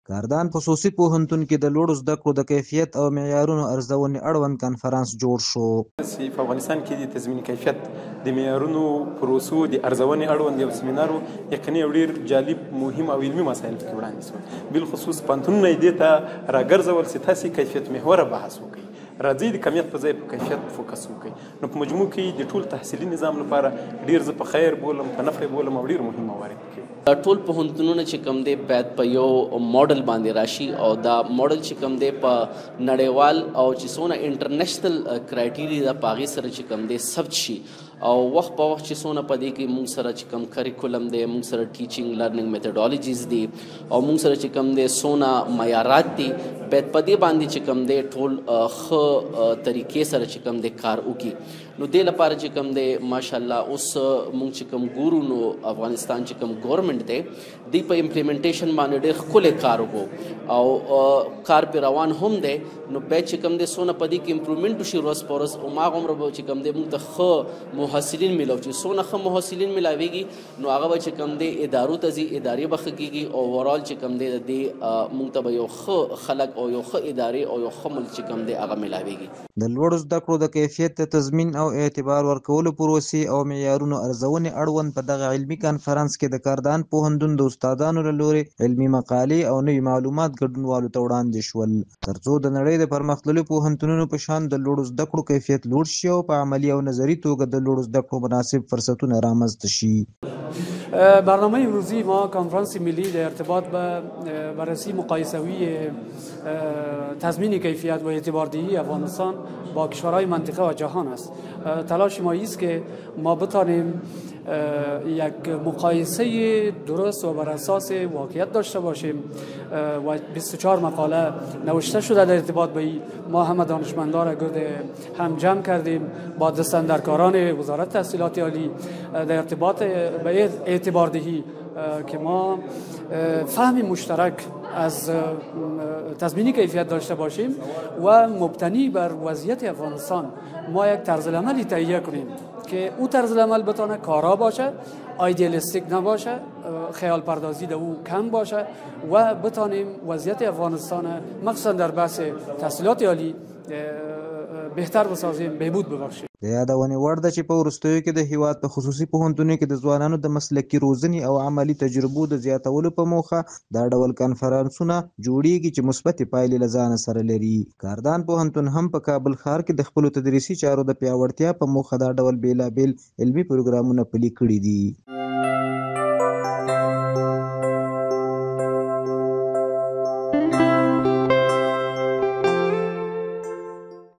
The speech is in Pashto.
کاردان په خصوصي پوهنتون کې د لوړو زده کړو د کیفیت او معیارونو ارزونې اړوند کنفرانس جوړ شو. په افغانستان کې د تضمین کیفیت د معیارونو پروسو د ارزونې اړوند یو سیمینار یقیني او ډېر جالب مهم او علمي مسایل پکې وړاندې شول. بالخصوص پوهنتونونه یې دې ته راګرځول چې تاسې کیفیت محوره بحث وکړئ، راځئ د کمیت په ځای په کیفیت فوکس وکړئ. نو په مجموع کې د ټول تحصیلي نظام لپاره ډېر زه په خیر بولم، په نفع بولم او ډېر مهم موارد کې ټول پوهنتونونه چې کوم دی باید په یو ماډل باندې راشي او دا ماډل چې کوم دی په نړیوال او چې څونه انټرنیشنل کرایټیریا د پاغي سره چې کوم دی ثبت شي او وخت په وخت چې څونه په دې کې موږ سره چې کوم کریکولم دی، موږ سره ټیچینګ لرنینګ میتھډالوجیز دي او موږ سره چې کوم دی څونه معیارات دي، باید په دې باندې چې کوم دی ټول ښه طریقې سره چې کوم دی کار وکړي. نو دې لپاره چې کوم دی ماشاءالله اوس موږ چې کوم ګورو نو افغانستان چې کوم ګورنمنټ دی دی په امپلیمنټیشن باندې ډېر ښکلی کار وکړو او کار پې روان هم دی. نو باید چې کوم دی څونه په دې کې امپرومنټ وشي ورځ په ورځ، هماغومره به چې کوم دی موږ ته ښه محصلین میلاو چې څونه ښه محصلین میلاویږي نو هغه به چې کوم دی ادارو ته ځي، ادارې به ښه کېږي او اوورال چې کوم دی د دې موږ ته به یو ښه خلک او یو ښه ادارې او یو ښه ملک چې کوم دی هغه میلاویږي. د لوړو زده کړو د کیفیت د تضمین او اعتبار ورکولو پروسې او معیارونو ارزونې اړوند په دغه علمي کنفرانس کې د کاردان پوهنتون د استادانو له لورې علمي مقالې او نوي معلومات ګډونوالو ته وړاندې شول، ترڅو د نړۍ د پرمختللو پوهنتونونو په شان د لوړو زده کړو کیفیت لوړ شي او په عملي او نظري توګه د لوړو زده کړو مناسب فرصتونه رامنځته شي. برنامه امروزی ما کنفرانس ملی در ارتباط به بررسی مقایسوی تضمین کیفیت و اعتباردهی افغانستان با کشورهای منطقه و جهان است. تلاش ما است که ما بتانیم یک مقایسه درست و بر اساس واقعیت داشته باشیم و 24 مقاله نوشته شده در ارتباط به ما همه دانشمندان را گرد هم جمع کردیم با دستاندرکاران وزارت تحصیلات عالی در ارتباط به اعتباردهی که ما فهم مشترک از تضمین کیفیت داشته باشیم و مبتنی بر وضعیت افغانستان ما یک طرز عملی تهیه کنیم که او طرز عمل بتانه کارا باشه، ایدئالیستیک نباشه، خیال پردازی ده او کم باشه و بتانیم وضعیت افغانستان مخصوصا در بحث تحصیلات عالی بهتر بسازیم، بهبود ببخشیم. د یادونې وړ ده چې په وروستیو کې د هیواد په خصوصي پوهنتونونو کې د ځوانانو د مسلکي روزنې او عملي تجربو د زیاتولو په موخه دا ډول کنفرانسونه جوړیږي چې مثبتې پایلې له ځانه سره لري. کاردان پوهنتون هم په کابل ښار کې د خپلو تدریسي چارو د پیاوړتیا په موخه دا ډول بېلابېل علمي پروګرامونه پلي کړي دي.